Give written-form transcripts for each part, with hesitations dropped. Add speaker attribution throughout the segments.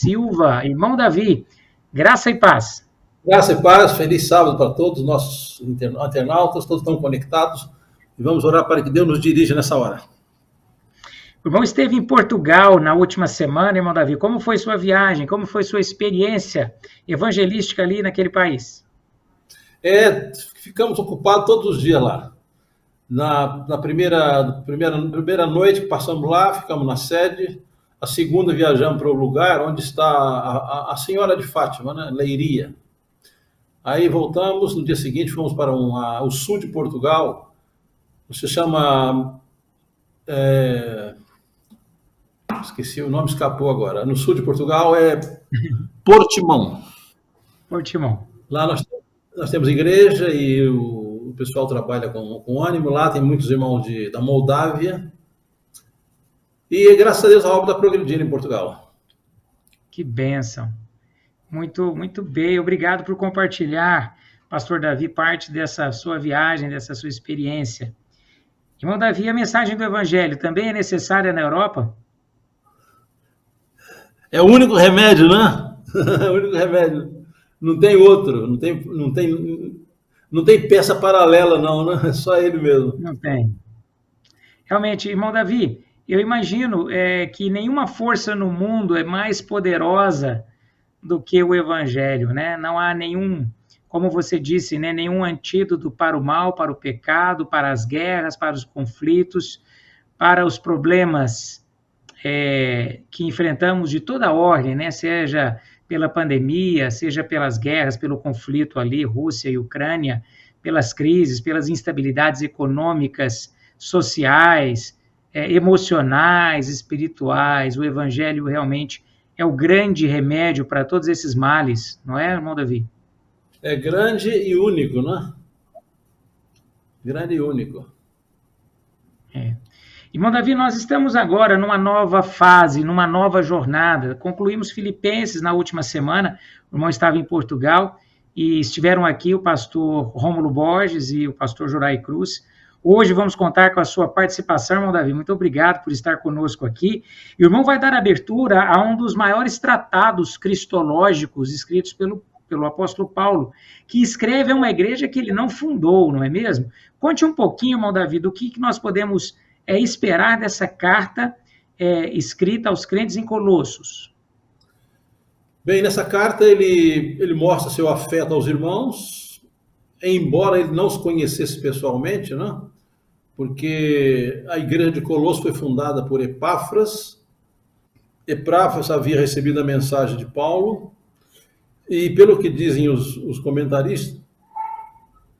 Speaker 1: Silva. Irmão Davi, graça e paz.
Speaker 2: Graça e paz, feliz sábado para todos os nossos internautas, todos estão conectados, e vamos orar para que Deus nos dirija nessa hora.
Speaker 1: O irmão esteve em Portugal na última semana, irmão Davi. Como foi sua viagem? Como foi sua experiência evangelística ali naquele país?
Speaker 2: Ficamos ocupados todos os dias lá. Na primeira noite que passamos lá, ficamos na sede. A segunda viajamos para o lugar onde está a Senhora de Fátima, né? Leiria. Aí voltamos, no dia seguinte fomos para o sul de Portugal, se chama... esqueci, o nome escapou agora. No sul de Portugal é Portimão.
Speaker 1: Portimão.
Speaker 2: Lá nós temos igreja e o pessoal trabalha com ânimo. Lá tem muitos irmãos da Moldávia. E graças a Deus a obra está progredindo em Portugal.
Speaker 1: Que bênção. Muito, muito bem. Obrigado por compartilhar, pastor Davi, parte dessa sua viagem, dessa sua experiência. Irmão Davi, a mensagem do Evangelho também é necessária na Europa?
Speaker 2: É o único remédio, né? É o único remédio. Não tem outro, não tem peça paralela, não, né? É só ele mesmo.
Speaker 1: Não tem. Realmente, irmão Davi, eu imagino que nenhuma força no mundo é mais poderosa do que o Evangelho, né? Não há nenhum, como você disse, né, nenhum antídoto para o mal, para o pecado, para as guerras, para os conflitos, para os problemas que enfrentamos de toda ordem, né? Seja pela pandemia, seja pelas guerras, pelo conflito ali, Rússia e Ucrânia, pelas crises, pelas instabilidades econômicas, sociais, emocionais, espirituais. O Evangelho realmente é o grande remédio para todos esses males, não é, irmão Davi?
Speaker 2: É grande e único, né? Grande e único.
Speaker 1: Irmão Davi, nós estamos agora numa nova fase, numa nova jornada. Concluímos Filipenses na última semana, o irmão estava em Portugal, e estiveram aqui o pastor Rômulo Borges e o pastor Jorai Cruz. Hoje vamos contar com a sua participação, irmão Davi. Muito obrigado por estar conosco aqui. E o irmão vai dar abertura a um dos maiores tratados cristológicos escritos pelo apóstolo Paulo, que escreve a uma igreja que ele não fundou, não é mesmo? Conte um pouquinho, irmão Davi, do que nós podemos esperar dessa carta escrita aos crentes em Colossos.
Speaker 2: Bem, nessa carta ele mostra seu afeto aos irmãos, embora ele não os conhecesse pessoalmente, né? Porque a igreja de Colossos foi fundada por Epáfras. Epáfras havia recebido a mensagem de Paulo, e pelo que dizem os comentaristas,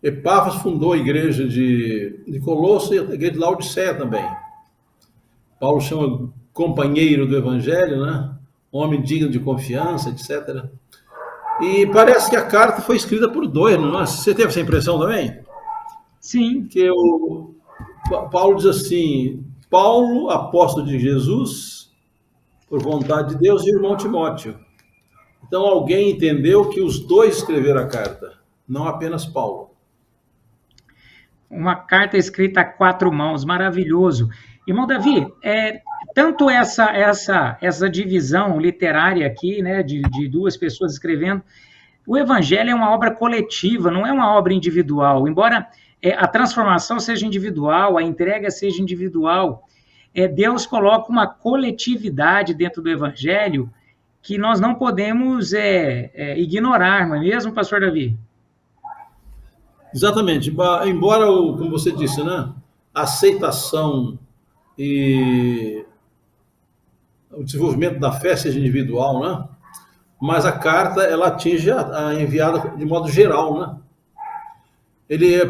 Speaker 2: Epáfras fundou a igreja de Colossos e a igreja de Laodiceia também. Paulo chama companheiro do evangelho, né? Homem digno de confiança, etc. E parece que a carta foi escrita por dois, não é? Você teve essa impressão também?
Speaker 1: Sim.
Speaker 2: Que Paulo diz assim: Paulo, apóstolo de Jesus, por vontade de Deus, e o irmão Timóteo. Então alguém entendeu que os dois escreveram a carta, não apenas Paulo.
Speaker 1: Uma carta escrita a quatro mãos, maravilhoso. Irmão Davi, tanto essa divisão literária aqui, né, de duas pessoas escrevendo, o Evangelho é uma obra coletiva, não é uma obra individual. Embora a transformação seja individual, a entrega seja individual, Deus coloca uma coletividade dentro do Evangelho que nós não podemos ignorar, não é mesmo, pastor Davi?
Speaker 2: Exatamente. Embora, como você disse, né, a aceitação e o desenvolvimento da fé seja individual, né, mas a carta ela atinge a enviada de modo geral, né.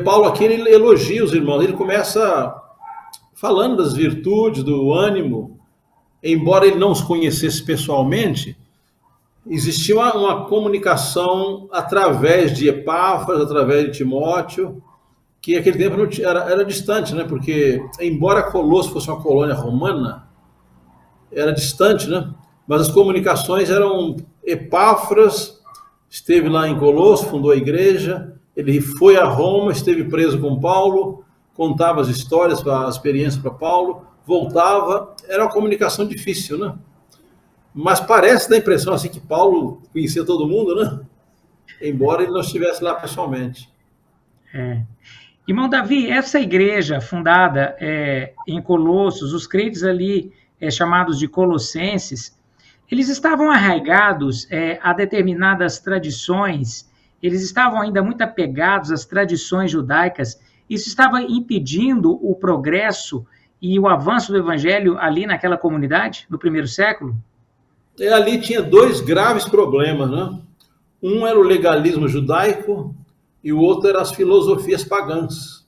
Speaker 2: Paulo aqui ele elogia os irmãos, ele começa falando das virtudes, do ânimo, embora ele não os conhecesse pessoalmente. Existia uma comunicação através de Epáfras, através de Timóteo, que naquele tempo não era distante, né? Porque, embora Colossos fosse uma colônia romana, era distante, né? Mas as comunicações eram... Epáfras esteve lá em Colossos, fundou a igreja, ele foi a Roma, esteve preso com Paulo, contava as histórias, a experiência para Paulo, voltava, era uma comunicação difícil, né? Mas parece, dá a impressão assim que Paulo conhecia todo mundo, né? Embora ele não estivesse lá pessoalmente.
Speaker 1: Irmão Davi, essa igreja fundada em Colossos, os crentes ali chamados de colossenses, eles estavam arraigados a determinadas tradições, eles estavam ainda muito apegados às tradições judaicas, isso estava impedindo o progresso e o avanço do evangelho ali naquela comunidade, no primeiro século?
Speaker 2: Ali tinha dois graves problemas, né? Um era o legalismo judaico e o outro era as filosofias pagãs.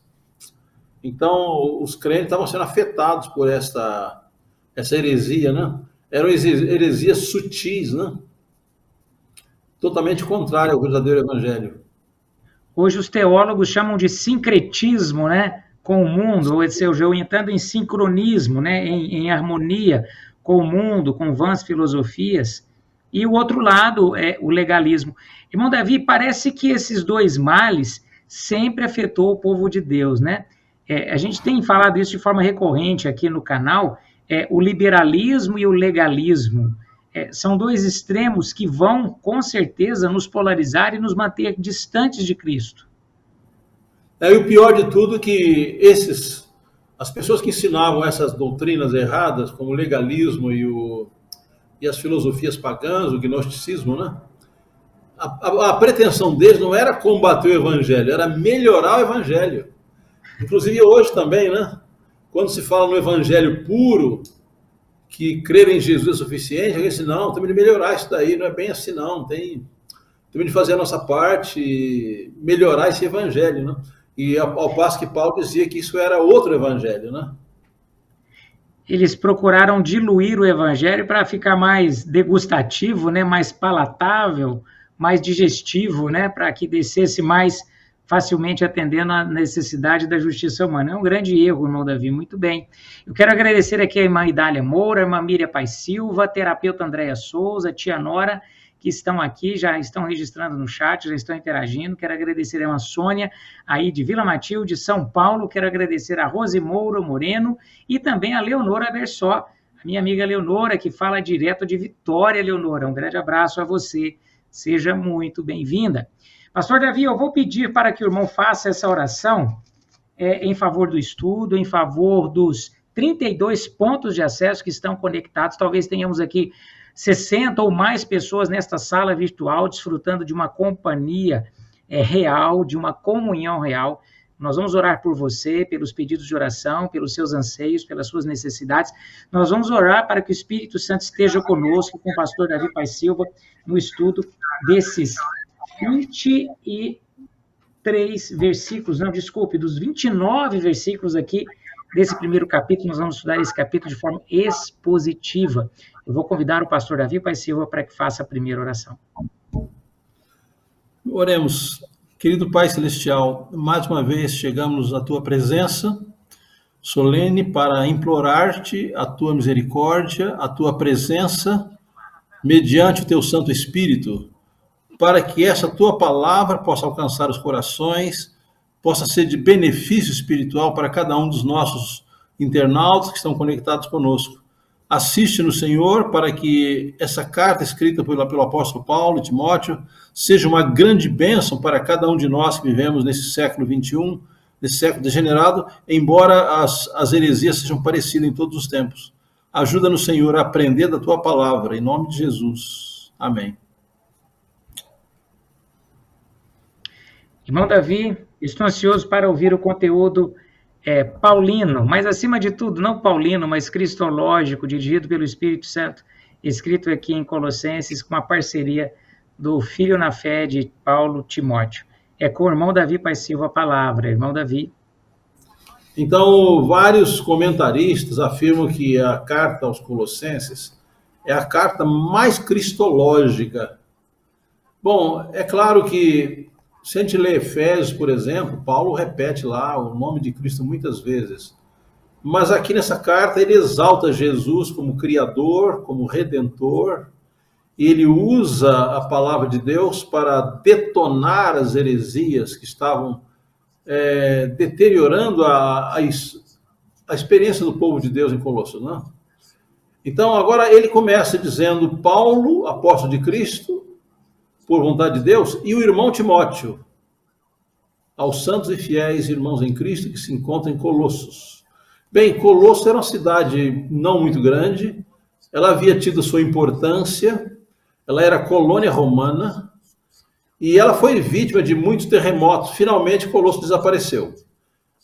Speaker 2: Então, os crentes estavam sendo afetados por essa heresia, né? Eram heresias sutis, né? Totalmente contrária ao verdadeiro evangelho.
Speaker 1: Hoje os teólogos chamam de sincretismo, né, com o mundo, ou seja, eu entendo em sincronismo, né, em harmonia com o mundo, com vãs filosofias, e o outro lado é o legalismo. Irmão Davi, parece que esses dois males sempre afetou o povo de Deus, né? A gente tem falado isso de forma recorrente aqui no canal, o liberalismo e o legalismo. São dois extremos que vão, com certeza, nos polarizar e nos manter distantes de Cristo.
Speaker 2: E o pior de tudo é que as pessoas que ensinavam essas doutrinas erradas, como o legalismo e as filosofias pagãs, o gnosticismo, né? A pretensão deles não era combater o evangelho, era melhorar o evangelho. Inclusive hoje também, né? Quando se fala no evangelho puro, que crer em Jesus é suficiente, alguém diz, não, temos de melhorar isso daí, não é bem assim não, temos de fazer a nossa parte, melhorar esse evangelho, né? E ao passo que Paulo dizia que isso era outro evangelho, né?
Speaker 1: Eles procuraram diluir o evangelho para ficar mais degustativo, né, mais palatável, mais digestivo, né, para que descesse mais facilmente atendendo à necessidade da justiça humana. É um grande erro, irmão Davi, muito bem. Eu quero agradecer aqui a irmã Idália Moura, a irmã Miriam Paz Silva, a terapeuta Andréia Souza, a tia Nora, que estão aqui, já estão registrando no chat, já estão interagindo. Quero agradecer a irmã Sônia, aí de Vila Matilde, São Paulo. Quero agradecer a Rose Moura Moreno e também a Leonora Bersó, a minha amiga Leonora, que fala direto de Vitória, Leonora. Um grande abraço a você. Seja muito bem-vinda. Pastor Davi, eu vou pedir para que o irmão faça essa oração em favor do estudo, em favor dos 32 pontos de acesso que estão conectados. Talvez tenhamos aqui 60 ou mais pessoas nesta sala virtual, desfrutando de uma companhia real, de uma comunhão real. Nós vamos orar por você, pelos pedidos de oração, pelos seus anseios, pelas suas necessidades. Nós vamos orar para que o Espírito Santo esteja conosco, com o pastor Davi Paz Silva, no estudo desses 23 versículos, não, desculpe, dos 29 versículos aqui desse primeiro capítulo. Nós vamos estudar esse capítulo de forma expositiva. Eu vou convidar o pastor Davi Paz Silva para que faça a primeira oração.
Speaker 2: Oremos. Querido Pai Celestial, mais uma vez chegamos à Tua presença solene para implorar-te a Tua misericórdia, a Tua presença, mediante o Teu Santo Espírito, para que essa Tua palavra possa alcançar os corações, possa ser de benefício espiritual para cada um dos nossos internautas que estão conectados conosco. Assiste-nos, Senhor, para que essa carta escrita pelo apóstolo Paulo e Timóteo seja uma grande bênção para cada um de nós que vivemos nesse século XXI, nesse século degenerado, embora as heresias sejam parecidas em todos os tempos. Ajuda-nos, Senhor, a aprender da Tua palavra, em nome de Jesus. Amém.
Speaker 1: Irmão Davi, estou ansioso para ouvir o conteúdo paulino, mas acima de tudo, não paulino, mas cristológico, dirigido pelo Espírito Santo, escrito aqui em Colossenses, com a parceria do filho na fé de Paulo Timóteo. É com o irmão Davi Paz Silva a palavra. Irmão Davi.
Speaker 2: Então, vários comentaristas afirmam que a carta aos Colossenses é a carta mais cristológica. Bom, é claro que se a gente lê Efésios, por exemplo, Paulo repete lá o nome de Cristo muitas vezes. Mas aqui nessa carta ele exalta Jesus como Criador, como Redentor. E ele usa a palavra de Deus para detonar as heresias que estavam deteriorando a experiência do povo de Deus em Colossos, né? Então, agora ele começa dizendo: Paulo, apóstolo de Cristo, por vontade de Deus, e o irmão Timóteo, aos santos e fiéis irmãos em Cristo que se encontram em Colossos. Bem, Colosso era uma cidade não muito grande, ela havia tido sua importância, ela era colônia romana, e ela foi vítima de muitos terremotos. Finalmente, Colosso desapareceu.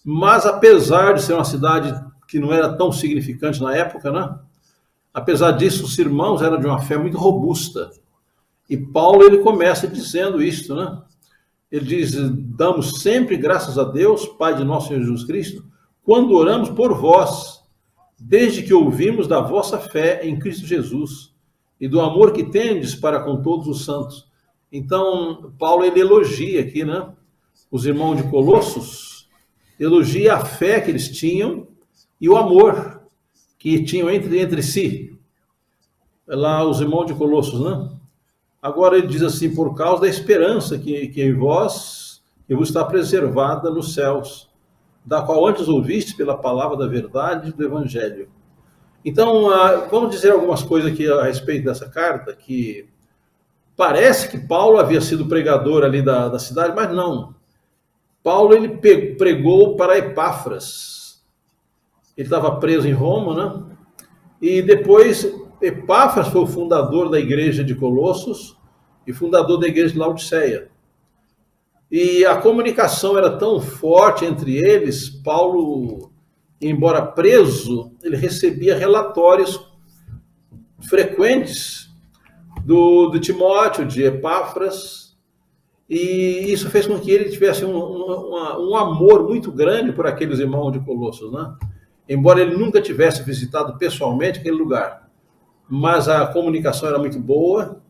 Speaker 2: Mas, apesar de ser uma cidade que não era tão significante na época, né? Apesar disso, os irmãos eram de uma fé muito robusta. E Paulo, ele começa dizendo isto, né? Ele diz: damos sempre graças a Deus, Pai de nosso Senhor Jesus Cristo, quando oramos por vós, desde que ouvimos da vossa fé em Cristo Jesus e do amor que tendes para com todos os santos. Então, Paulo, ele elogia aqui, né? Os irmãos de Colossos, elogia a fé que eles tinham e o amor que tinham entre si. Lá, os irmãos de Colossos, né? Agora ele diz assim: por causa da esperança que em vós, que vos está preservada nos céus, da qual antes ouviste pela palavra da verdade do Evangelho. Então, vamos dizer algumas coisas aqui a respeito dessa carta, que parece que Paulo havia sido pregador ali da cidade, mas não. Paulo, ele pregou para Epáfras. Ele estava preso em Roma, né? E depois, Epáfras foi o fundador da igreja de Colossos e fundador da igreja de Laodiceia. E a comunicação era tão forte entre eles, Paulo, embora preso, ele recebia relatórios frequentes do Timóteo, de Epáfras, e isso fez com que ele tivesse um amor muito grande por aqueles irmãos de Colossos, né? Embora ele nunca tivesse visitado pessoalmente aquele lugar, mas a comunicação era muito boa,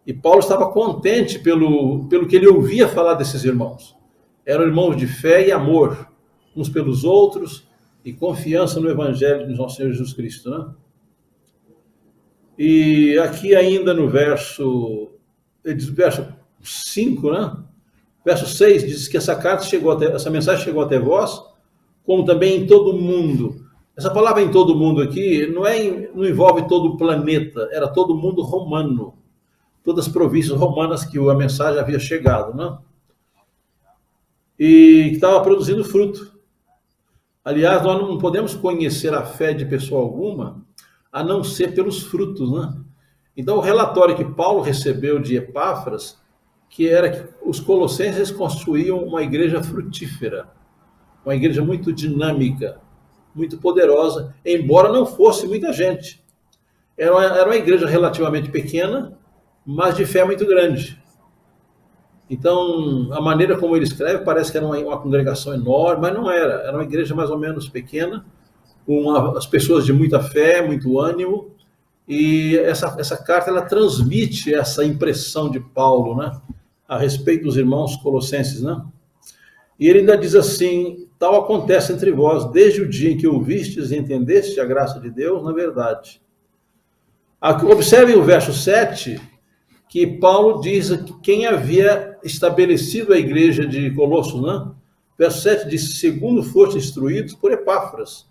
Speaker 2: e Paulo estava contente pelo que ele ouvia falar desses irmãos. Eram irmãos de fé e amor, uns pelos outros, e confiança no Evangelho de nosso Senhor Jesus Cristo, né? E aqui ainda no verso 5, né? Verso 6, diz que essa mensagem chegou até vós, como também em todo o mundo. Essa palavra em todo o mundo aqui não envolve todo o planeta, era todo o mundo romano, todas as províncias romanas que a mensagem havia chegado, né? E que estava produzindo fruto. Aliás, nós não podemos conhecer a fé de pessoa alguma a não ser pelos frutos, né? Então, o relatório que Paulo recebeu de Epáfras, que era que os colossenses construíam uma igreja frutífera, uma igreja muito dinâmica, muito poderosa, embora não fosse muita gente. Era uma igreja relativamente pequena, mas de fé muito grande. Então, a maneira como ele escreve parece que era uma congregação enorme, mas não era. Era uma igreja mais ou menos pequena, com as pessoas de muita fé, muito ânimo, e essa carta ela transmite essa impressão de Paulo, né, a respeito dos irmãos colossenses, né? E ele ainda diz assim: tal acontece entre vós, desde o dia em que ouvistes e entendeste a graça de Deus na verdade. Observem o verso 7, que Paulo diz que quem havia estabelecido a igreja de Colossos, né? Verso 7 diz: segundo foste instruídos por Epáfras,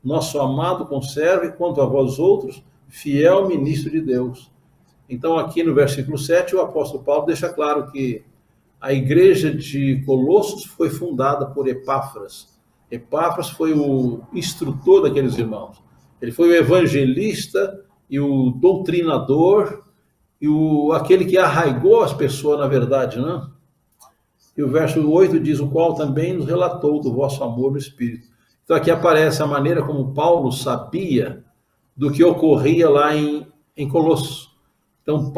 Speaker 2: nosso amado conserve, quanto a vós outros, fiel ministro de Deus. Então, aqui no versículo 7, o apóstolo Paulo deixa claro que a igreja de Colossos foi fundada por Epáfras. Epáfras foi o instrutor daqueles irmãos. Ele foi o evangelista e o doutrinador e aquele que arraigou as pessoas na verdade, né? E o verso 8 diz: o qual também nos relatou do vosso amor no Espírito. Então aqui aparece a maneira como Paulo sabia do que ocorria lá em Colossos. Então,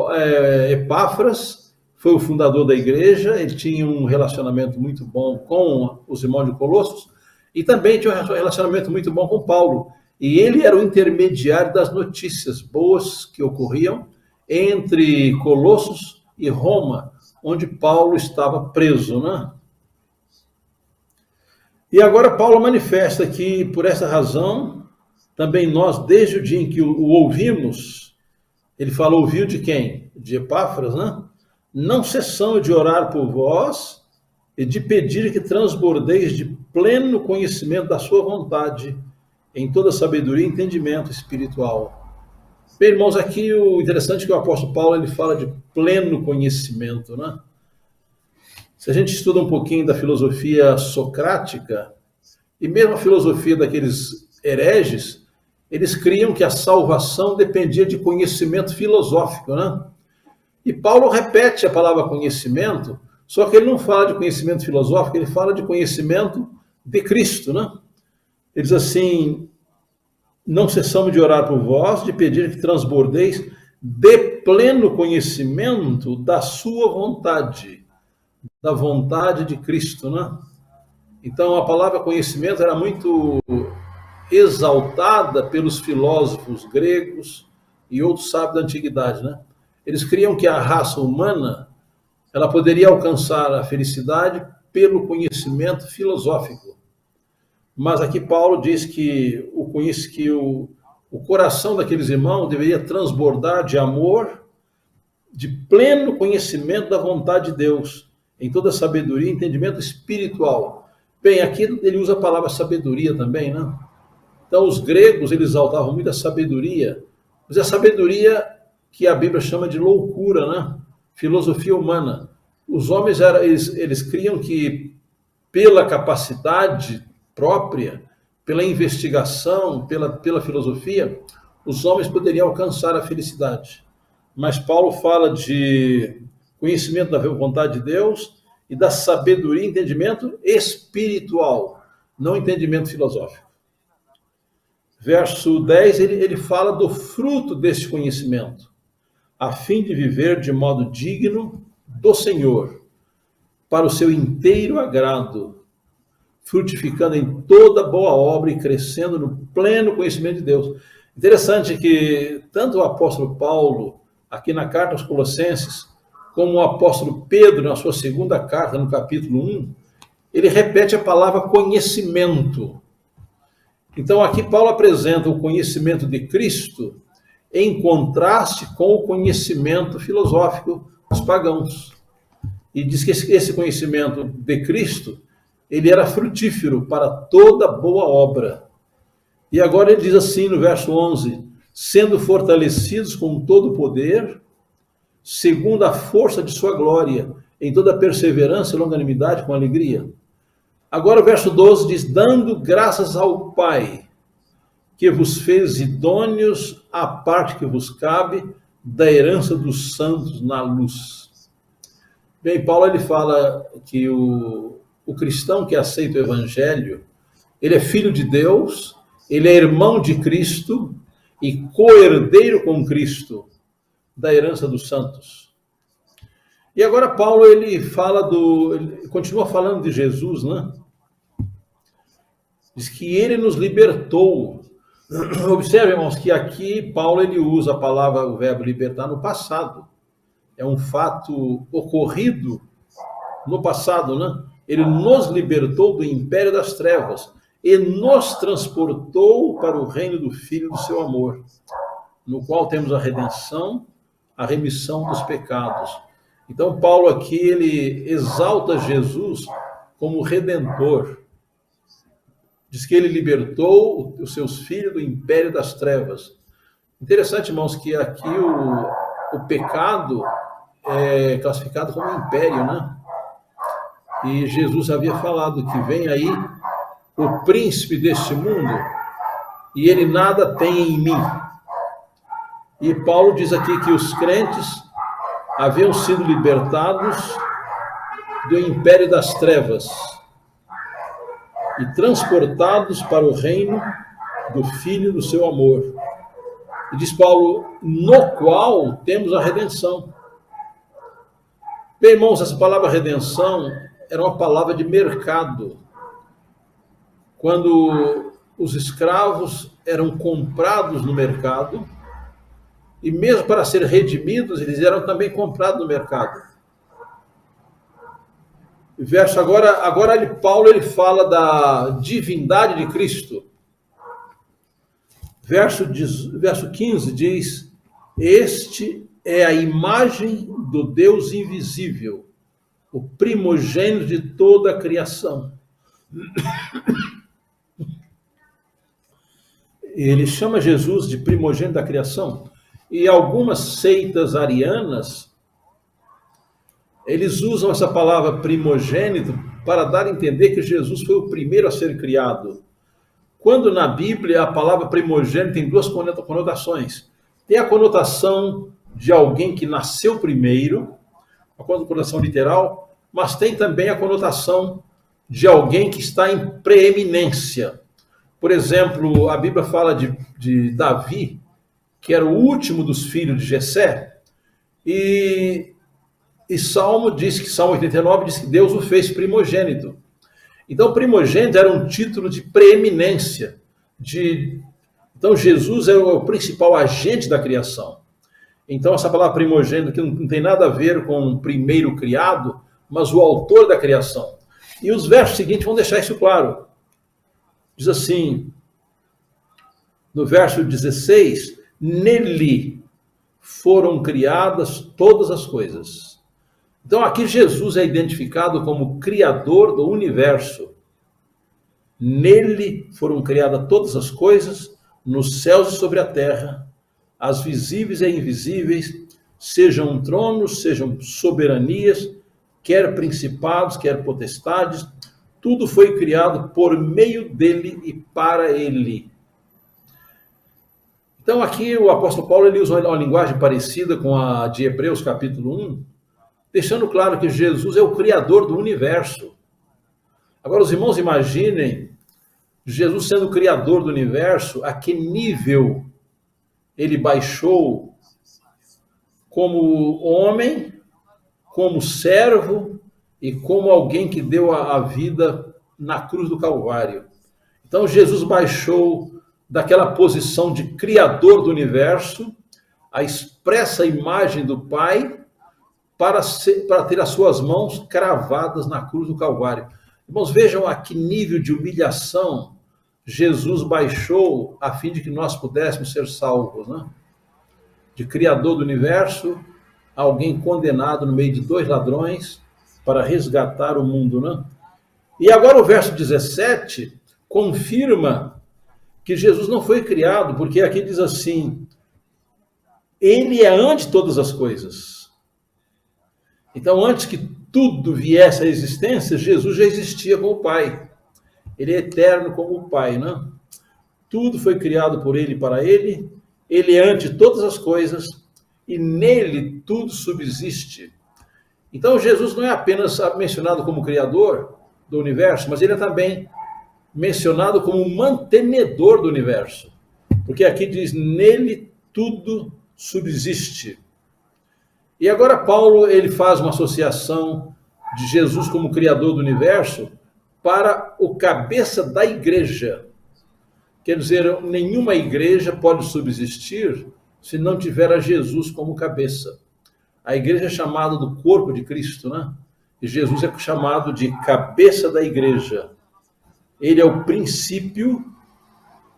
Speaker 2: Epáfras foi o fundador da igreja, ele tinha um relacionamento muito bom com os irmãos de Colossos, e também tinha um relacionamento muito bom com Paulo. E ele era o intermediário das notícias boas que ocorriam entre Colossos e Roma, onde Paulo estava preso, né? E agora Paulo manifesta que, por essa razão, também nós, desde o dia em que o ouvimos, ele fala, ouviu de quem? De Epáfras, né? Não cessamos de orar por vós e de pedir que transbordeis de pleno conhecimento da sua vontade, em toda sabedoria e entendimento espiritual. Bem, irmãos, aqui o interessante é que o apóstolo Paulo ele fala de pleno conhecimento, né? Se a gente estuda um pouquinho da filosofia socrática, e mesmo a filosofia daqueles hereges, eles criam que a salvação dependia de conhecimento filosófico, né? E Paulo repete a palavra conhecimento, só que ele não fala de conhecimento filosófico, ele fala de conhecimento de Cristo, né? Ele diz assim: não cessamos de orar por vós, de pedir que transbordeis de pleno conhecimento da sua vontade, da vontade de Cristo, né? Então a palavra conhecimento era muito exaltada pelos filósofos gregos e outros sábios da antiguidade, né? Eles criam que a raça humana ela poderia alcançar a felicidade pelo conhecimento filosófico. Mas aqui Paulo diz que o coração daqueles irmãos deveria transbordar de amor, de pleno conhecimento da vontade de Deus, em toda sabedoria e entendimento espiritual. Bem, aqui ele usa a palavra sabedoria também, né? Então, os gregos, eles exaltavam muito a sabedoria, mas a sabedoria que a Bíblia chama de loucura, né? Filosofia humana. Os homens, eles criam que, pela capacidade própria, pela investigação, pela filosofia, os homens poderiam alcançar a felicidade. Mas Paulo fala de conhecimento da vontade de Deus e da sabedoria e entendimento espiritual, não entendimento filosófico. Verso 10, ele fala do fruto desse conhecimento, a fim de viver de modo digno do Senhor, para o seu inteiro agrado, frutificando em toda boa obra e crescendo no pleno conhecimento de Deus. Interessante que tanto o apóstolo Paulo, aqui na carta aos Colossenses, como o apóstolo Pedro, na sua segunda carta, no capítulo 1, ele repete a palavra conhecimento. Então, aqui Paulo apresenta o conhecimento de Cristo em contraste com o conhecimento filosófico dos pagãos. E diz que esse conhecimento de Cristo, ele era frutífero para toda boa obra. E agora ele diz assim no verso 11, sendo fortalecidos com todo o poder, segundo a força de sua glória, em toda perseverança e longanimidade com alegria. Agora o verso 12 diz, dando graças ao Pai, que vos fez idôneos à parte que vos cabe da herança dos santos na luz. Bem, Paulo ele fala que o cristão que aceita o evangelho, ele é filho de Deus, ele é irmão de Cristo e co-herdeiro com Cristo da herança dos santos. E agora Paulo ele continua falando de Jesus, né? Diz que ele nos libertou. Observe, irmãos, que aqui Paulo ele usa o verbo libertar no passado. É um fato ocorrido no passado, né? Ele nos libertou do império das trevas e nos transportou para o reino do Filho do seu amor, no qual temos a redenção, a remissão dos pecados. Então, Paulo aqui, ele exalta Jesus como Redentor. Diz que ele libertou os seus filhos do império das trevas. Interessante, irmãos, que aqui o pecado é classificado como império, né? E Jesus havia falado que vem aí o príncipe deste mundo e ele nada tem em mim. E Paulo diz aqui que os crentes haviam sido libertados do império das trevas e transportados para o reino do Filho do seu amor. E diz Paulo, no qual temos a redenção. Bem, irmãos, essa palavra redenção era uma palavra de mercado. Quando os escravos eram comprados no mercado, e mesmo para ser redimidos, eles eram também comprados no mercado. Verso agora Paulo ele fala da divindade de Cristo. Verso 15 diz, este é a imagem do Deus invisível, o primogênito de toda a criação. Ele chama Jesus de primogênito da criação. E algumas seitas arianas, eles usam essa palavra primogênito para dar a entender que Jesus foi o primeiro a ser criado. Quando na Bíblia a palavra primogênito tem duas conotações. Tem a conotação de alguém que nasceu primeiro, a conotação literal, mas tem também a conotação de alguém que está em preeminência. Por exemplo, a Bíblia fala de Davi, que era o último dos filhos de Jessé, e Salmo 89 diz que Deus o fez primogênito. Então, primogênito era um título de preeminência. Então, Jesus é o principal agente da criação. Então, essa palavra primogênito que não tem nada a ver com o primeiro criado, mas o autor da criação. E os versos seguintes vão deixar isso claro. Diz assim, no verso 16, nele foram criadas todas as coisas. Então, aqui Jesus é identificado como Criador do universo. Nele foram criadas todas as coisas, nos céus e sobre a terra, as visíveis e invisíveis, sejam tronos, sejam soberanias, quer principados, quer potestades, tudo foi criado por meio dele e para ele. Então, aqui o apóstolo Paulo ele usa uma linguagem parecida com a de Hebreus, capítulo 1, deixando claro que Jesus é o Criador do universo. Agora, os irmãos imaginem Jesus sendo o Criador do universo, a que nível ele baixou como homem, como servo e como alguém que deu a vida na cruz do Calvário. Então, Jesus baixou daquela posição de Criador do universo, a expressa imagem do Pai, para ter as suas mãos cravadas na cruz do Calvário. Irmãos, vejam a que nível de humilhação Jesus baixou a fim de que nós pudéssemos ser salvos, né? De Criador do universo, alguém condenado no meio de dois ladrões para resgatar o mundo, né? E agora o verso 17 confirma que Jesus não foi criado, porque aqui diz assim, ele é antes de todas as coisas. Então, antes que tudo viesse à existência, Jesus já existia com o Pai. Ele é eterno como o Pai, né? Tudo foi criado por ele e para ele. Ele é antes de todas as coisas e nele tudo subsiste. Então, Jesus não é apenas mencionado como Criador do universo, mas ele é também mencionado como mantenedor do universo. Porque aqui diz, nele tudo subsiste. E agora Paulo ele faz uma associação de Jesus como Criador do universo para o cabeça da igreja. Quer dizer, nenhuma igreja pode subsistir se não tiver a Jesus como cabeça. A igreja é chamada do corpo de Cristo, né? E Jesus é chamado de cabeça da igreja. Ele é o princípio,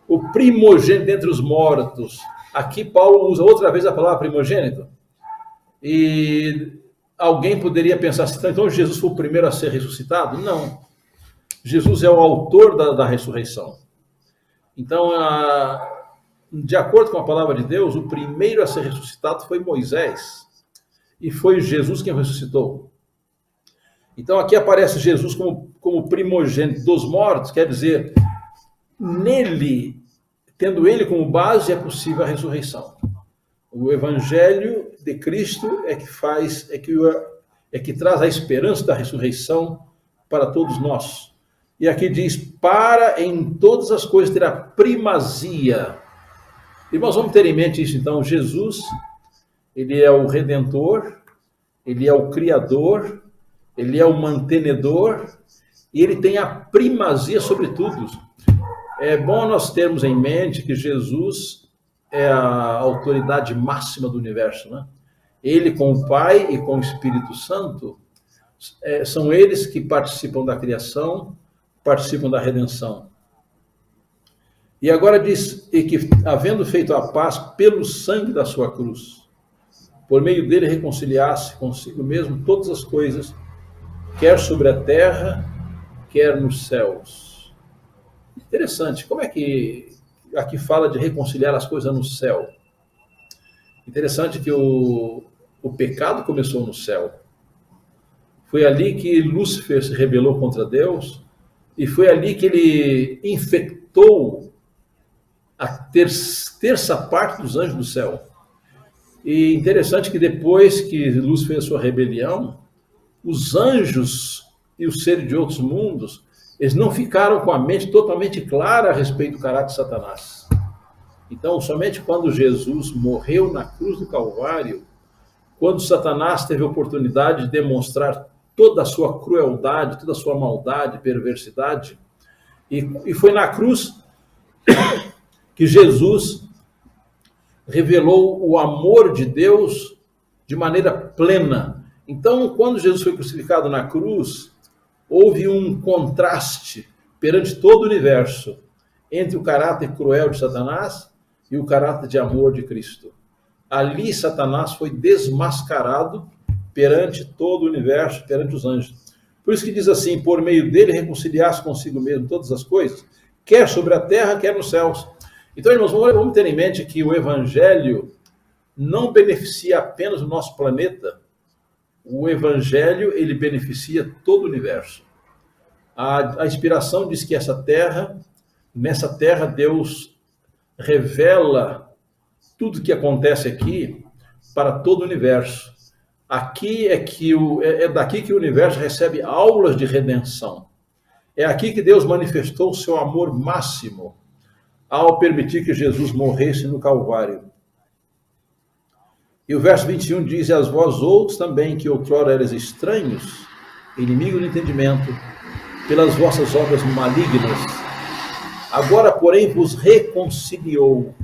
Speaker 2: o primogênito entre os mortos. Aqui Paulo usa outra vez a palavra primogênito. E alguém poderia pensar assim, então Jesus foi o primeiro a ser ressuscitado? Não. Jesus é o autor da ressurreição. Então, de acordo com a palavra de Deus, o primeiro a ser ressuscitado foi Moisés. E foi Jesus quem ressuscitou. Então, aqui aparece Jesus como primogênito dos mortos, quer dizer, nele, tendo ele como base, é possível a ressurreição. O Evangelho de Cristo é que traz a esperança da ressurreição para todos nós. E aqui diz, para em todas as coisas ter a primazia. Irmãos, vamos ter em mente isso então. Jesus, ele é o Redentor, ele é o Criador, ele é o mantenedor e ele tem a primazia sobre tudo. É bom nós termos em mente que Jesus é a autoridade máxima do universo, né? Ele com o Pai e com o Espírito Santo, são eles que participam da criação, participam da redenção. E agora diz, e que havendo feito a paz pelo sangue da sua cruz, por meio dele reconciliasse consigo mesmo todas as coisas, quer sobre a terra, quer nos céus. Interessante, como é que aqui fala de reconciliar as coisas no céu? Interessante que o pecado começou no céu. Foi ali que Lúcifer se rebelou contra Deus e foi ali que ele infectou a terça parte dos anjos do céu. E interessante que depois que Lúcifer fez sua rebelião, os anjos e os seres de outros mundos, eles não ficaram com a mente totalmente clara a respeito do caráter de Satanás. Então, somente quando Jesus morreu na cruz do Calvário, quando Satanás teve a oportunidade de demonstrar toda a sua crueldade, toda a sua maldade, perversidade, e foi na cruz que Jesus revelou o amor de Deus de maneira plena. Então, quando Jesus foi crucificado na cruz, houve um contraste perante todo o universo entre o caráter cruel de Satanás e o caráter de amor de Cristo. Ali, Satanás foi desmascarado perante todo o universo, perante os anjos. Por isso que diz assim, por meio dele reconciliar-se consigo mesmo todas as coisas, quer sobre a terra, quer nos céus. Então, irmãos, vamos ter em mente que o Evangelho não beneficia apenas o nosso planeta. O Evangelho, ele beneficia todo o universo. A inspiração diz que nessa terra, Deus revela tudo que acontece aqui para todo o universo. Aqui é daqui que o universo recebe aulas de redenção. É aqui que Deus manifestou o seu amor máximo ao permitir que Jesus morresse no Calvário. E o verso 21 diz, e as vós outros também, que outrora eres estranhos, inimigos do entendimento, pelas vossas obras malignas, agora, porém, vos reconciliou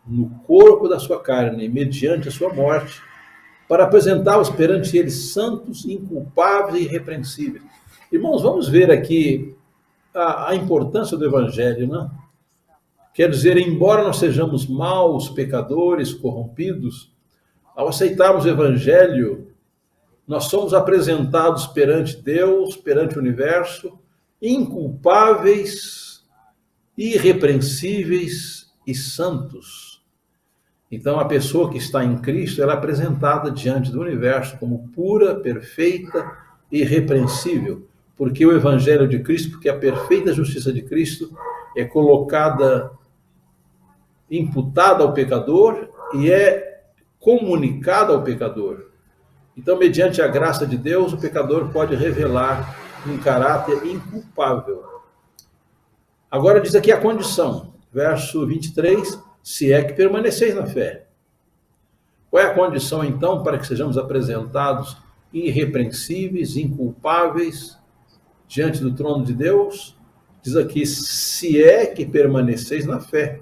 Speaker 2: no corpo da sua carne, mediante a sua morte, para apresentá-los perante eles santos, inculpáveis e irrepreensíveis. Irmãos, vamos ver aqui a importância do Evangelho, né? Quer dizer, embora nós sejamos maus, pecadores, corrompidos, ao aceitarmos o Evangelho, nós somos apresentados perante Deus, perante o universo, inculpáveis, irrepreensíveis e santos. Então, a pessoa que está em Cristo, ela é apresentada diante do universo como pura, perfeita e irrepreensível, porque o Evangelho de Cristo, porque a perfeita justiça de Cristo é colocada, imputada ao pecador e é comunicada ao pecador. Então, mediante a graça de Deus, o pecador pode revelar um caráter inculpável. Agora diz aqui a condição, verso 23, se é que permaneceis na fé. Qual é a condição, então, para que sejamos apresentados irrepreensíveis, inculpáveis, diante do trono de Deus? Diz aqui, se é que permaneceis na fé,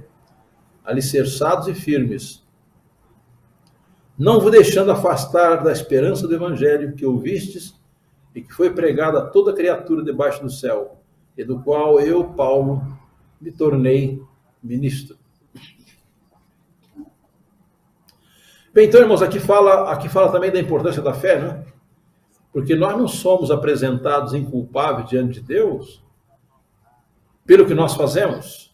Speaker 2: alicerçados e firmes, não vos deixando afastar da esperança do Evangelho que ouvistes e que foi pregado a toda criatura debaixo do céu, e do qual eu, Paulo, me tornei ministro. Bem, então, irmãos, aqui fala também da importância da fé, né? Porque nós não somos apresentados inculpáveis diante de Deus pelo que nós fazemos,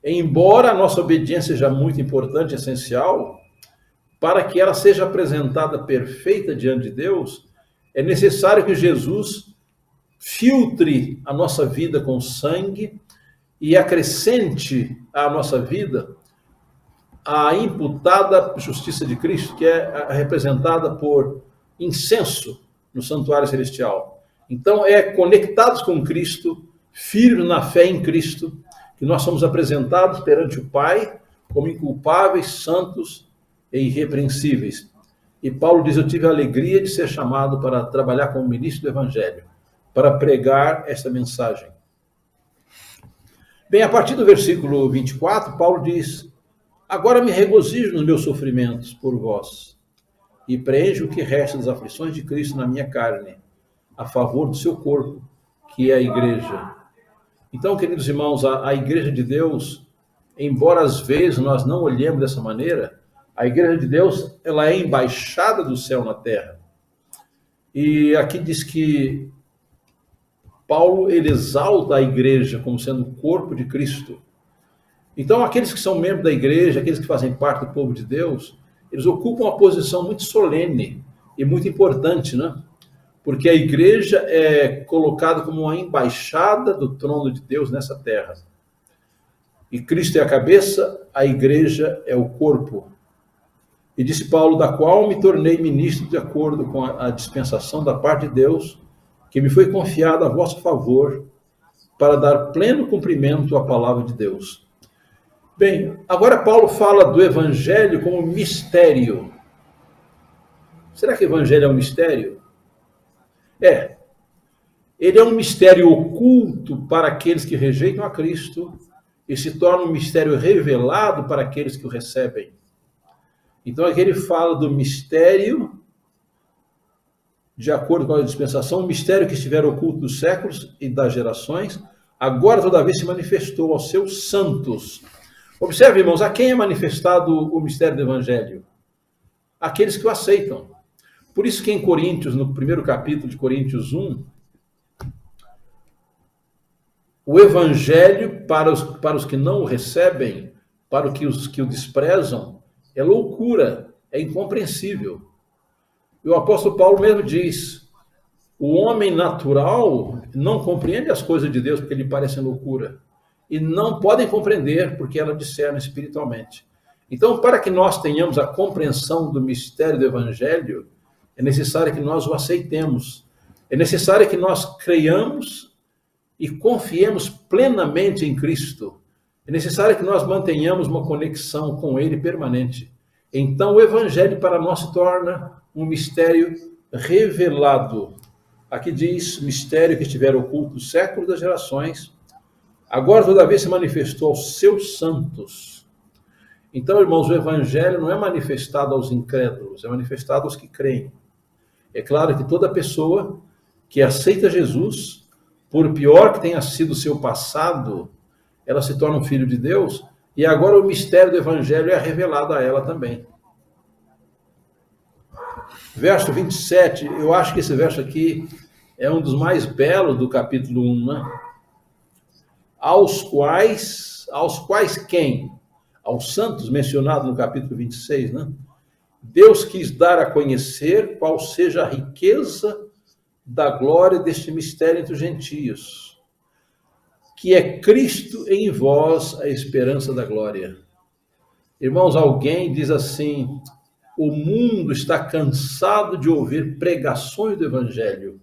Speaker 2: embora a nossa obediência seja muito importante e essencial, para que ela seja apresentada perfeita diante de Deus, é necessário que Jesus filtre a nossa vida com sangue e acrescente à nossa vida a imputada justiça de Cristo, que é representada por incenso no santuário celestial. Então, é conectados com Cristo, firmes na fé em Cristo, que nós somos apresentados perante o Pai como inculpáveis, santos e irrepreensíveis. E Paulo diz, eu tive a alegria de ser chamado para trabalhar como ministro do Evangelho, para pregar esta mensagem. Bem, a partir do versículo 24, Paulo diz, agora me regozijo nos meus sofrimentos por vós, e preencho o que resta das aflições de Cristo na minha carne, a favor do seu corpo, que é a igreja. Então, queridos irmãos, a igreja de Deus, embora às vezes nós não olhemos dessa maneira, a igreja de Deus, ela é embaixada do céu na terra. E aqui diz que Paulo, ele exalta a igreja como sendo o corpo de Cristo. Então, aqueles que são membros da igreja, aqueles que fazem parte do povo de Deus, eles ocupam uma posição muito solene e muito importante, né? Porque a igreja é colocada como uma embaixada do trono de Deus nessa terra. E Cristo é a cabeça, a igreja é o corpo. E disse Paulo, da qual me tornei ministro de acordo com a dispensação da parte de Deus, que me foi confiada a vosso favor, para dar pleno cumprimento à palavra de Deus. Bem, agora Paulo fala do evangelho como mistério. Será que o evangelho é um mistério? É. Ele é um mistério oculto para aqueles que rejeitam a Cristo e se torna um mistério revelado para aqueles que o recebem. Então aqui ele fala do mistério, de acordo com a dispensação, um mistério que estivera oculto dos séculos e das gerações, agora todavia se manifestou aos seus santos. Observe, irmãos, a quem é manifestado o mistério do evangelho? Aqueles que o aceitam. Por isso que em Coríntios, no primeiro capítulo de Coríntios 1, o evangelho para os que não o recebem, para os que o desprezam, é loucura, é incompreensível. E o apóstolo Paulo mesmo diz, o homem natural não compreende as coisas de Deus porque lhe parecem loucura. E não podem compreender porque ela discerne espiritualmente. Então, para que nós tenhamos a compreensão do mistério do evangelho, é necessário que nós o aceitemos. É necessário que nós creiamos e confiemos plenamente em Cristo. É necessário que nós mantenhamos uma conexão com Ele permanente. Então, o evangelho para nós se torna um mistério revelado. Aqui diz, mistério que estiver oculto dos séculos das gerações, agora todavia se manifestou aos seus santos. Então, irmãos, o evangelho não é manifestado aos incrédulos, é manifestado aos que creem. É claro que toda pessoa que aceita Jesus, por pior que tenha sido o seu passado, ela se torna um filho de Deus, e agora o mistério do evangelho é revelado a ela também. Verso 27, eu acho que esse verso aqui é um dos mais belos do capítulo 1, né? Aos quais quem? Aos santos, mencionado no capítulo 26, né? Deus quis dar a conhecer qual seja a riqueza da glória deste mistério entre os gentios, que é Cristo em vós, a esperança da glória. Irmãos, alguém diz assim, o mundo está cansado de ouvir pregações do evangelho.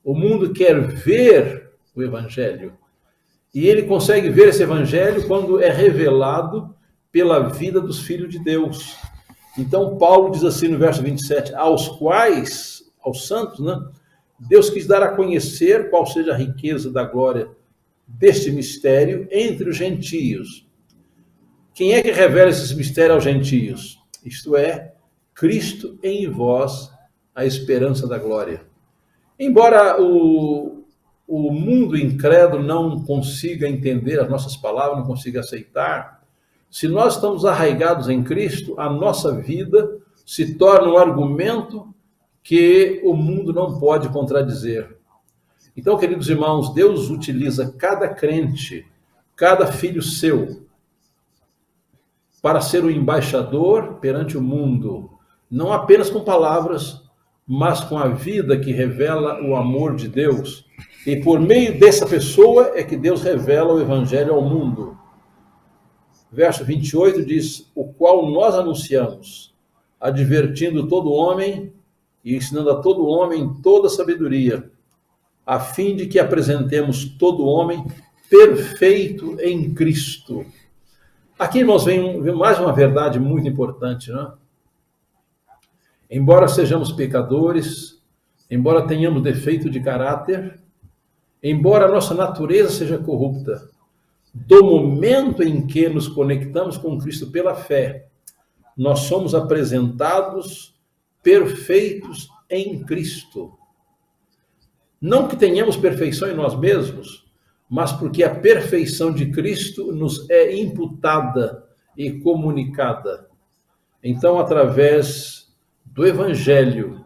Speaker 2: O mundo quer ver o evangelho. E ele consegue ver esse evangelho quando é revelado pela vida dos filhos de Deus. Então, Paulo diz assim no verso 27, aos santos, né? Deus quis dar a conhecer qual seja a riqueza da glória deste mistério entre os gentios. Quem é que revela esse mistério aos gentios? Isto é, Cristo em vós, a esperança da glória. Embora o mundo incrédulo não consiga entender as nossas palavras, não consiga aceitar, se nós estamos arraigados em Cristo, a nossa vida se torna um argumento que o mundo não pode contradizer. Então, queridos irmãos, Deus utiliza cada crente, cada filho seu, para ser o embaixador perante o mundo, não apenas com palavras, mas com a vida que revela o amor de Deus. E por meio dessa pessoa é que Deus revela o evangelho ao mundo. Verso 28 diz, o qual nós anunciamos, advertindo todo homem e ensinando a todo homem toda sabedoria, a fim de que apresentemos todo homem perfeito em Cristo. Aqui, irmãos, vem mais uma verdade muito importante, né? Embora sejamos pecadores, embora tenhamos defeito de caráter, embora a nossa natureza seja corrupta, do momento em que nos conectamos com Cristo pela fé, nós somos apresentados perfeitos em Cristo. Não que tenhamos perfeição em nós mesmos, mas porque a perfeição de Cristo nos é imputada e comunicada. Então, através do Evangelho,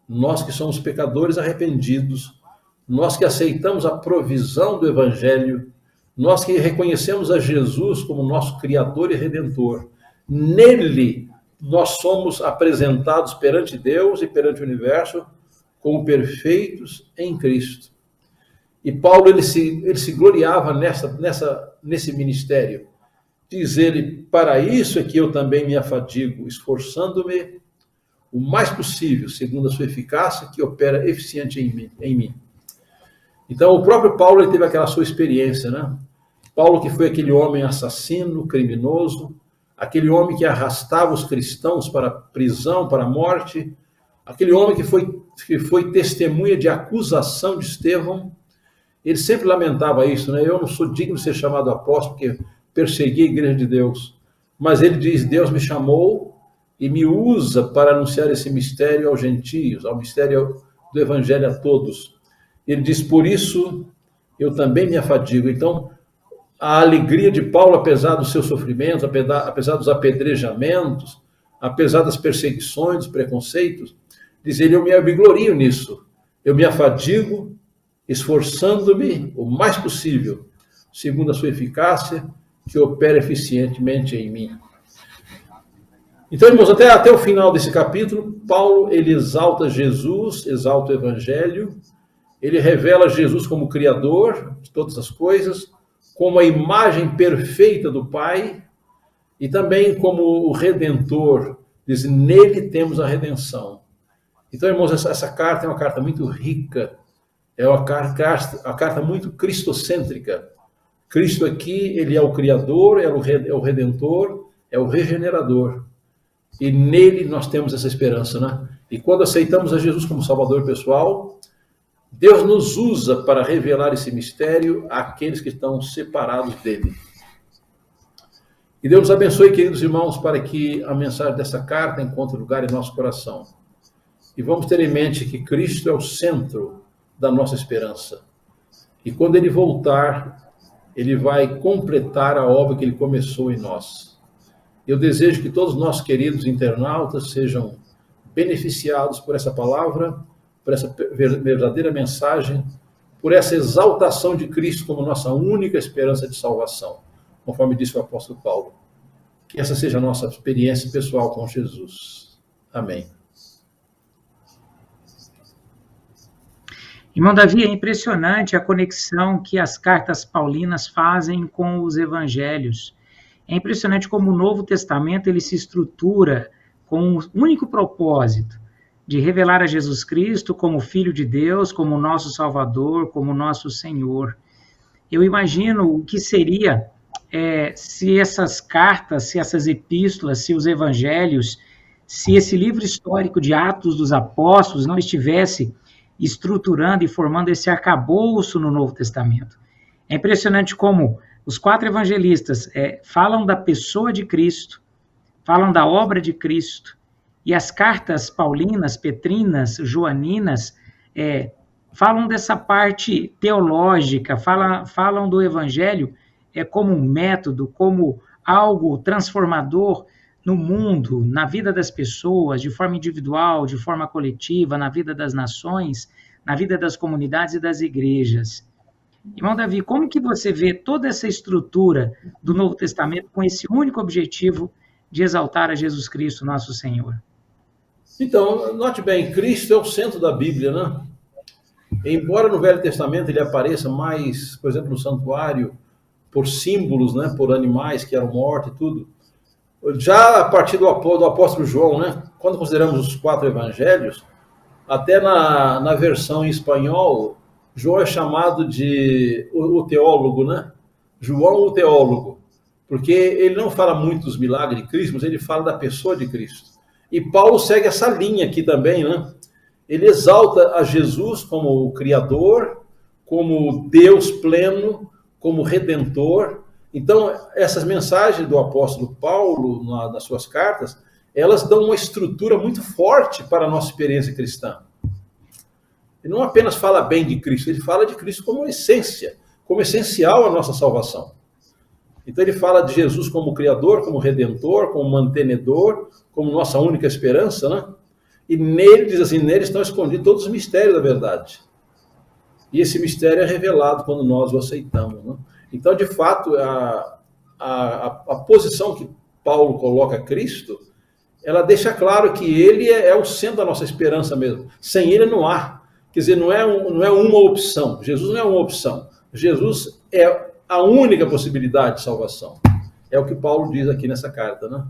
Speaker 2: nós que somos pecadores arrependidos, nós que aceitamos a provisão do Evangelho, nós que reconhecemos a Jesus como nosso Criador e Redentor, nele nós somos apresentados perante Deus e perante o universo como perfeitos em Cristo. E Paulo ele se gloriava nesse ministério. Diz ele, para isso é que eu também me afadigo, esforçando-me o mais possível, segundo a sua eficácia, que opera eficiente em mim. Então, o próprio Paulo ele teve aquela sua experiência, né? Paulo que foi aquele homem assassino, criminoso, aquele homem que arrastava os cristãos para a prisão, para a morte, aquele homem que foi testemunha de acusação de Estevão. Ele sempre lamentava isso, né? Eu não sou digno de ser chamado apóstolo porque persegui a igreja de Deus. Mas ele diz, Deus me chamou e me usa para anunciar esse mistério aos gentios, ao mistério do evangelho a todos. Ele diz, por isso eu também me afadigo. Então, a alegria de Paulo, apesar dos seus sofrimentos, apesar dos apedrejamentos, apesar das perseguições, dos preconceitos, diz ele, eu me glorio nisso. Eu me afadigo, esforçando-me o mais possível, segundo a sua eficácia, que opera eficientemente em mim. Então, irmãos, até o final desse capítulo, Paulo, ele exalta Jesus, exalta o Evangelho, ele revela Jesus como Criador de todas as coisas, como a imagem perfeita do Pai, e também como o Redentor, diz, nele temos a redenção. Então, irmãos, essa carta é uma carta muito rica, é uma carta muito cristocêntrica. Cristo aqui, ele é o Criador, é o Redentor, é o Regenerador. E nele nós temos essa esperança, né? E quando aceitamos a Jesus como Salvador pessoal, Deus nos usa para revelar esse mistério àqueles que estão separados dele. E Deus nos abençoe, queridos irmãos, para que a mensagem dessa carta encontre lugar em nosso coração. E vamos ter em mente que Cristo é o centro da nossa esperança. E quando ele voltar, ele vai completar a obra que ele começou em nós. Eu desejo que todos os nossos queridos internautas sejam beneficiados por essa palavra, por essa verdadeira mensagem, por essa exaltação de Cristo como nossa única esperança de salvação, conforme disse o apóstolo Paulo. Que essa seja a nossa experiência pessoal com Jesus. Amém.
Speaker 1: Irmão Davi, é impressionante a conexão que as cartas paulinas fazem com os evangelhos. É impressionante como o Novo Testamento ele se estrutura com um único propósito, de revelar a Jesus Cristo como Filho de Deus, como nosso Salvador, como nosso Senhor. Eu imagino o que seria se essas cartas, se essas epístolas, se os evangelhos, se esse livro histórico de Atos dos Apóstolos não estivesse estruturando e formando esse arcabouço no Novo Testamento. É impressionante como os 4 evangelistas falam da pessoa de Cristo, falam da obra de Cristo, e as cartas paulinas, petrinas, joaninas, falam dessa parte teológica, falam do evangelho como um método, como algo transformador no mundo, na vida das pessoas, de forma individual, de forma coletiva, na vida das nações, na vida das comunidades e das igrejas. Irmão Davi, como que você vê toda essa estrutura do Novo Testamento com esse único objetivo de exaltar a Jesus Cristo, nosso Senhor?
Speaker 2: Então, note bem, Cristo é o centro da Bíblia, né? Embora no Velho Testamento ele apareça mais, por exemplo, no santuário, por símbolos, né? Por animais que eram mortos e tudo, já a partir do apóstolo João, né? Quando consideramos os 4 evangelhos, até na versão em espanhol, João é chamado de o teólogo, né? João o teólogo, porque ele não fala muito dos milagres de Cristo, mas ele fala da pessoa de Cristo. E Paulo segue essa linha aqui também, né? Ele exalta a Jesus como o Criador, como Deus pleno, como Redentor. Então, essas mensagens do apóstolo Paulo, nas suas cartas, elas dão uma estrutura muito forte para a nossa experiência cristã. Ele não apenas fala bem de Cristo, ele fala de Cristo como essência, como essencial à nossa salvação. Então ele fala de Jesus como Criador, como Redentor, como Mantenedor, como nossa única esperança, né? E nele, diz assim, nele estão escondidos todos os mistérios da verdade. E esse mistério é revelado quando nós o aceitamos, né? Então, de fato, a posição que Paulo coloca a Cristo ela deixa claro que ele é o centro da nossa esperança mesmo. Sem ele não há. Quer dizer, não é uma opção. Jesus não é uma opção. Jesus é a única possibilidade de salvação. É o que Paulo diz aqui nessa carta, né?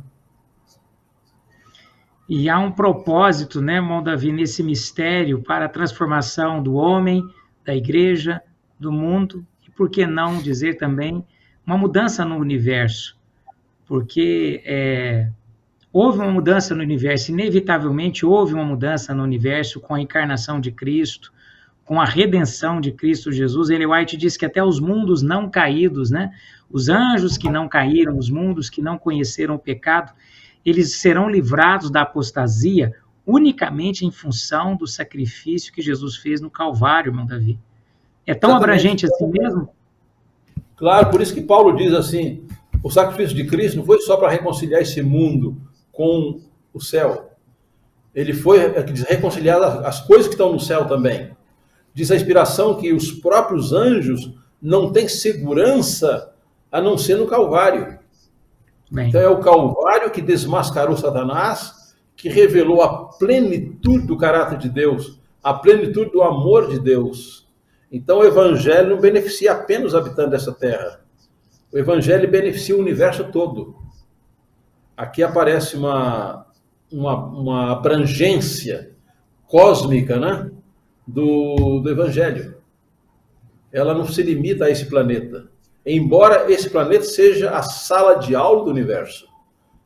Speaker 1: E há um propósito, né, irmão Davi, nesse mistério para a transformação do homem, da igreja, do mundo, e por que não dizer também uma mudança no universo? Porque houve uma mudança no universo, inevitavelmente houve uma mudança no universo com a encarnação de Cristo, com a redenção de Cristo Jesus. Ellen White diz que até os mundos não caídos, né, os anjos que não caíram, os mundos que não conheceram o pecado, eles serão livrados da apostasia unicamente em função do sacrifício que Jesus fez no Calvário, irmão Davi. É tão abrangente assim mesmo?
Speaker 2: Claro, por isso que Paulo diz assim, o sacrifício de Cristo não foi só para reconciliar esse mundo com o céu. Ele foi reconciliar as coisas que estão no céu também. Diz a inspiração que os próprios anjos não têm segurança a não ser no Calvário. Bem. Então é o Calvário que desmascarou Satanás, que revelou a plenitude do caráter de Deus, a plenitude do amor de Deus. Então o Evangelho não beneficia apenas os habitantes dessa terra. O Evangelho beneficia o universo todo. Aqui aparece uma abrangência cósmica, né, do Evangelho. Ela não se limita a esse planeta. Embora esse planeta seja a sala de aula do universo,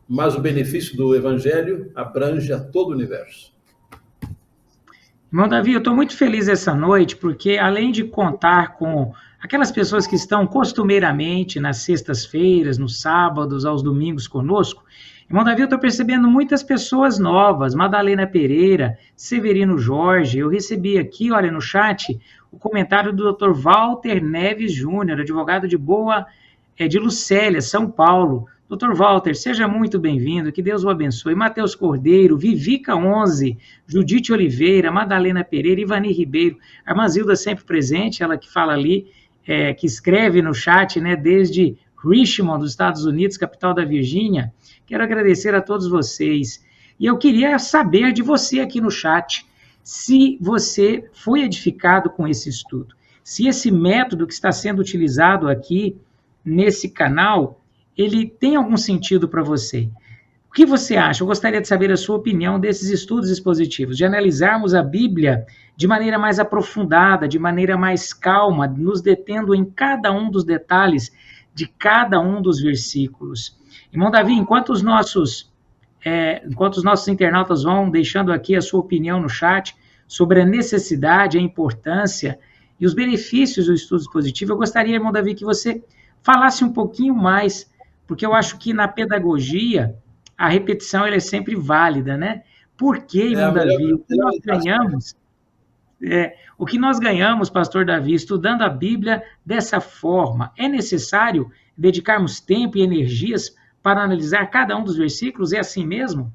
Speaker 2: mas o benefício do Evangelho abrange a todo o universo.
Speaker 1: Irmão Davi, eu estou muito feliz essa noite, porque além de contar com aquelas pessoas que estão costumeiramente nas sextas-feiras, nos sábados, aos domingos conosco, irmão Davi, eu estou percebendo muitas pessoas novas, Madalena Pereira, Severino Jorge, eu recebi aqui, olha, no chat, o comentário do Dr. Walter Neves Júnior, advogado de Lucélia, São Paulo. Dr. Walter, seja muito bem-vindo, que Deus o abençoe. Matheus Cordeiro, Vivica 11, Judite Oliveira, Madalena Pereira, Ivani Ribeiro, a irmã Zilda sempre presente, ela que fala ali, que escreve no chat, né, desde Richmond, dos Estados Unidos, capital da Virgínia. Quero agradecer a todos vocês. E eu queria saber de você aqui no chat, se você foi edificado com esse estudo, se esse método que está sendo utilizado aqui nesse canal, ele tem algum sentido para você. O que você acha? Eu gostaria de saber a sua opinião desses estudos expositivos, de analisarmos a Bíblia de maneira mais aprofundada, de maneira mais calma, nos detendo em cada um dos detalhes de cada um dos versículos. Irmão Davi, enquanto os nossos internautas vão deixando aqui a sua opinião no chat sobre a necessidade, a importância e os benefícios do estudo expositivo, eu gostaria, irmão Davi, que você falasse um pouquinho mais, porque eu acho que na pedagogia a repetição ela é sempre válida, né? Por quê, irmão Davi? O que nós ganhamos, pastor Davi, estudando a Bíblia dessa forma? É necessário dedicarmos tempo e energias para analisar cada um dos versículos? É assim mesmo?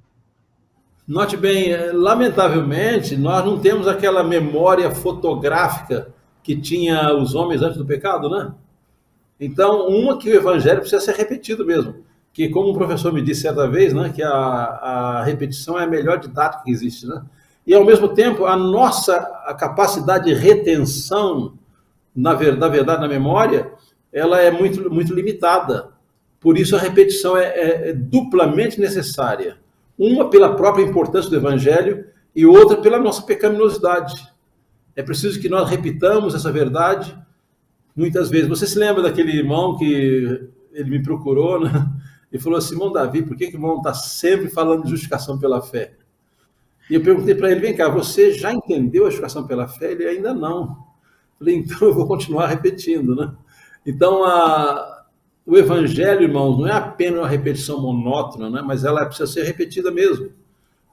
Speaker 2: Note bem, lamentavelmente, nós não temos aquela memória fotográfica que tinha os homens antes do pecado, né? Então, que o Evangelho precisa ser repetido mesmo. Que, como um professor me disse certa vez, né, que a repetição é a melhor didática que existe, né? E, ao mesmo tempo, a capacidade de retenção da verdade na memória, ela é muito, muito limitada. Por isso, a repetição é duplamente necessária. Uma pela própria importância do Evangelho e outra pela nossa pecaminosidade. É preciso que nós repitamos essa verdade muitas vezes. Você se lembra daquele irmão que ele me procurou, né? E falou assim, irmão Davi, por que o irmão está sempre falando de justificação pela fé? E eu perguntei para ele, vem cá, você já entendeu a justificação pela fé? Ele ainda não. Eu falei, então eu vou continuar repetindo, né? Então, o Evangelho, irmãos, não é apenas uma repetição monótona, né? Mas ela precisa ser repetida mesmo,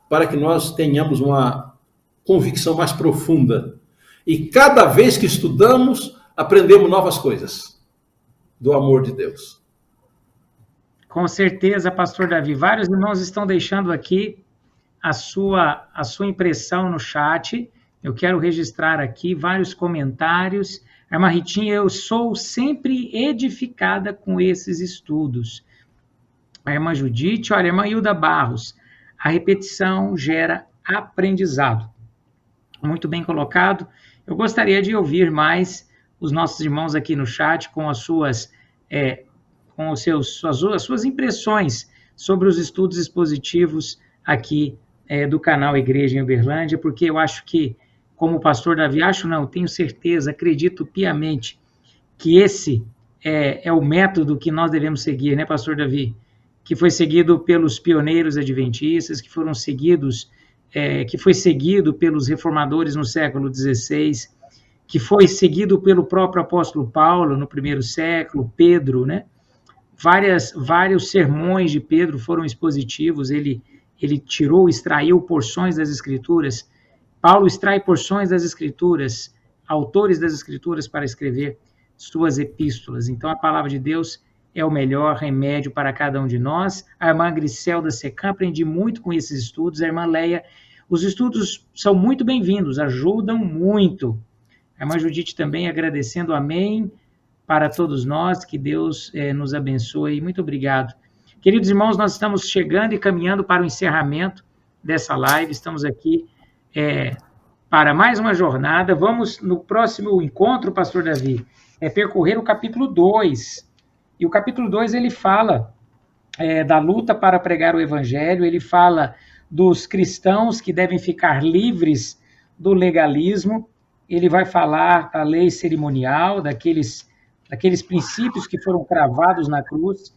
Speaker 2: para que nós tenhamos uma convicção mais profunda. E cada vez que estudamos, aprendemos novas coisas do amor de Deus.
Speaker 1: Com certeza, pastor Davi. Vários irmãos estão deixando aqui a sua impressão no chat. Eu quero registrar aqui vários comentários. Irmã Ritinha, eu sou sempre edificada com esses estudos. A irmã Judite, olha, a irmã Hilda Barros. A repetição gera aprendizado. Muito bem colocado. Eu gostaria de ouvir mais os nossos irmãos aqui no chat com as suas impressões sobre os estudos expositivos aqui do canal Igreja em Uberlândia, porque eu acho que, como o pastor Davi, tenho certeza, acredito piamente que esse é o método que nós devemos seguir, né, pastor Davi? Que foi seguido pelos pioneiros adventistas, que foi seguido pelos reformadores no século XVI, que foi seguido pelo próprio apóstolo Paulo no primeiro século, Pedro, né? Vários sermões de Pedro foram expositivos, ele extraiu porções das Escrituras. Paulo extrai porções das Escrituras, autores das Escrituras, para escrever suas epístolas. Então, a palavra de Deus é o melhor remédio para cada um de nós. A irmã Griselda Secam, aprendi muito com esses estudos. A irmã Leia, os estudos são muito bem-vindos, ajudam muito. A irmã Judite também agradecendo, amém, para todos nós, que Deus nos abençoe. Muito obrigado. Queridos irmãos, nós estamos chegando e caminhando para o encerramento dessa live, estamos aqui para mais uma jornada. Vamos, no próximo encontro, pastor Davi, percorrer o capítulo 2. E o capítulo 2, ele fala da luta para pregar o evangelho, ele fala dos cristãos que devem ficar livres do legalismo, ele vai falar da lei cerimonial, daqueles princípios que foram cravados na cruz,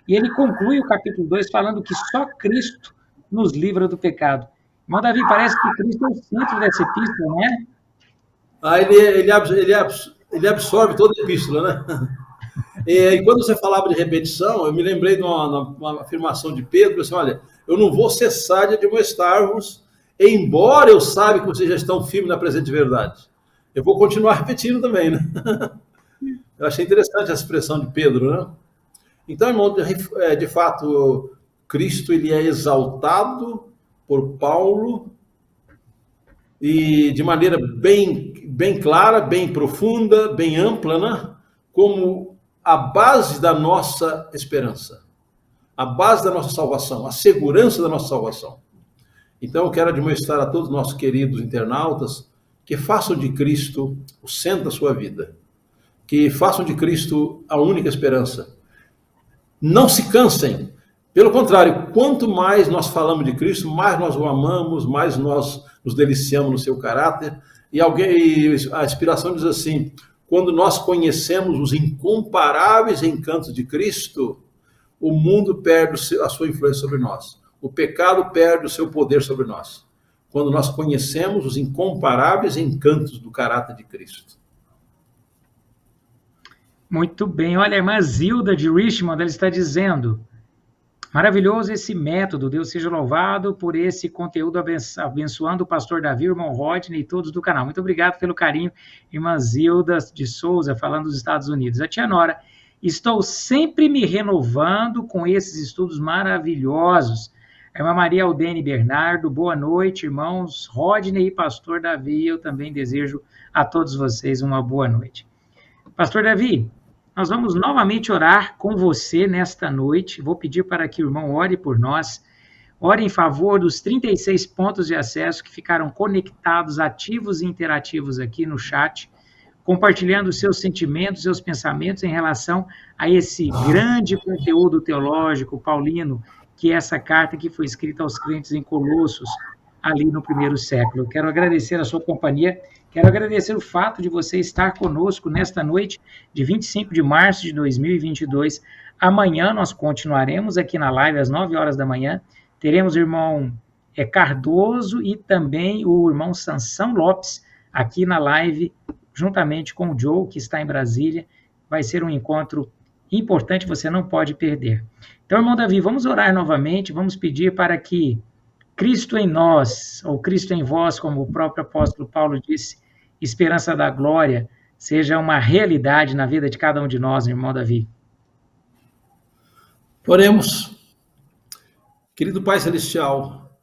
Speaker 1: e ele conclui o capítulo 2 falando que só Cristo nos livra do pecado. Irmão Davi, parece que Cristo é o centro dessa epístola, né?
Speaker 2: Ele absorve toda a epístola, né? E quando você falava de repetição, eu me lembrei de uma afirmação de Pedro, assim, olha, eu não vou cessar de admoestar-vos, embora eu saiba que vocês já estão firmes na presente verdade. Eu vou continuar repetindo também, né? Eu achei interessante essa expressão de Pedro, né? Então, irmão, de fato, Cristo ele é exaltado por Paulo e de maneira bem clara, bem profunda, bem ampla, né? Como a base da nossa esperança, a base da nossa salvação, a segurança da nossa salvação. Então, eu quero admoestar a todos os nossos queridos internautas que façam de Cristo o centro da sua vida, que façam de Cristo a única esperança. Não se cansem. Pelo contrário, quanto mais nós falamos de Cristo, mais nós o amamos, mais nós nos deliciamos no seu caráter. E a inspiração diz assim, quando nós conhecemos os incomparáveis encantos de Cristo, o mundo perde a sua influência sobre nós. O pecado perde o seu poder sobre nós. Quando nós conhecemos os incomparáveis encantos do caráter de Cristo.
Speaker 1: Muito bem. Olha, a irmã Zilda de Richmond, ela está dizendo, maravilhoso esse método, Deus seja louvado por esse conteúdo, abençoando o pastor Davi, o irmão Rodney e todos do canal. Muito obrigado pelo carinho, irmã Zilda de Souza, falando dos Estados Unidos. A tia Nora, estou sempre me renovando com esses estudos maravilhosos. A irmã Maria Aldene Bernardo, boa noite, irmãos Rodney e pastor Davi, eu também desejo a todos vocês uma boa noite. Pastor Davi, nós vamos novamente orar com você nesta noite. Vou pedir para que o irmão ore por nós. Ore em favor dos 36 pontos de acesso que ficaram conectados, ativos e interativos aqui no chat, compartilhando seus sentimentos, seus pensamentos em relação a esse grande conteúdo teológico paulino, que é essa carta que foi escrita aos crentes em Colossos, ali no primeiro século. Eu quero agradecer a sua companhia, quero agradecer o fato de você estar conosco nesta noite de 25 de março de 2022. Amanhã nós continuaremos aqui na live às 9 horas da manhã, teremos o irmão Cardoso e também o irmão Sansão Lopes aqui na live, juntamente com o Joe, que está em Brasília. Vai ser um encontro importante, você não pode perder. Então, irmão Davi, vamos orar novamente, vamos pedir para que Cristo em nós, ou Cristo em vós, como o próprio apóstolo Paulo disse, esperança da glória, seja uma realidade na vida de cada um de nós, irmão Davi.
Speaker 2: Oremos. Querido Pai Celestial,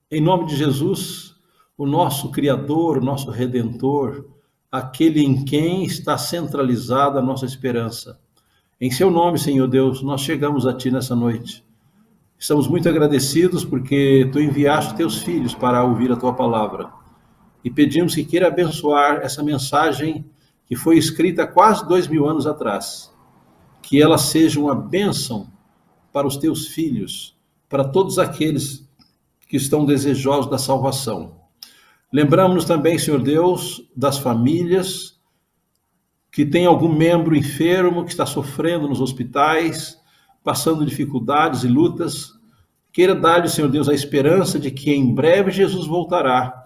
Speaker 2: em nome de Jesus, o nosso Criador, o nosso Redentor, aquele em quem está centralizada a nossa esperança. Em seu nome, Senhor Deus, nós chegamos a Ti nessa noite, Estamos muito agradecidos porque Tu enviaste Teus filhos para ouvir a Tua palavra. E pedimos que queira abençoar essa mensagem que foi escrita há quase 2000 anos atrás. Que ela seja uma bênção para os Teus filhos, para todos aqueles que estão desejosos da salvação. Lembramos-nos também, Senhor Deus, das famílias que tem algum membro enfermo, que está sofrendo nos hospitais, passando dificuldades e lutas. Queira dar-lhe, Senhor Deus, a esperança de que em breve Jesus voltará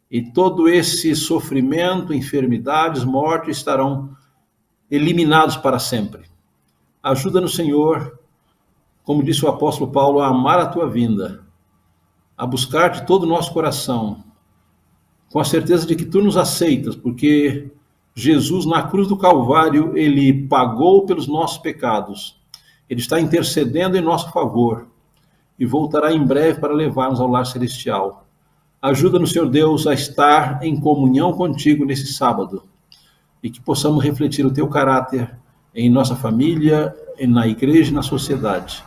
Speaker 2: e todo esse sofrimento, enfermidades, morte estarão eliminados para sempre. Ajuda-nos, Senhor, como disse o apóstolo Paulo, a amar a Tua vinda, a buscar de todo o nosso coração, com a certeza de que Tu nos aceitas, porque Jesus, na cruz do Calvário, Ele pagou pelos nossos pecados. Ele está intercedendo em nosso favor e voltará em breve para levar-nos ao lar celestial. Ajuda-nos, Senhor Deus, a estar em comunhão contigo nesse sábado e que possamos refletir o Teu caráter em nossa família, na igreja e na sociedade.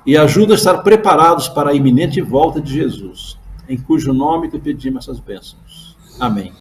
Speaker 2: E ajuda a estar preparados para a iminente volta de Jesus, em cujo nome Te pedimos essas bênçãos. Amém.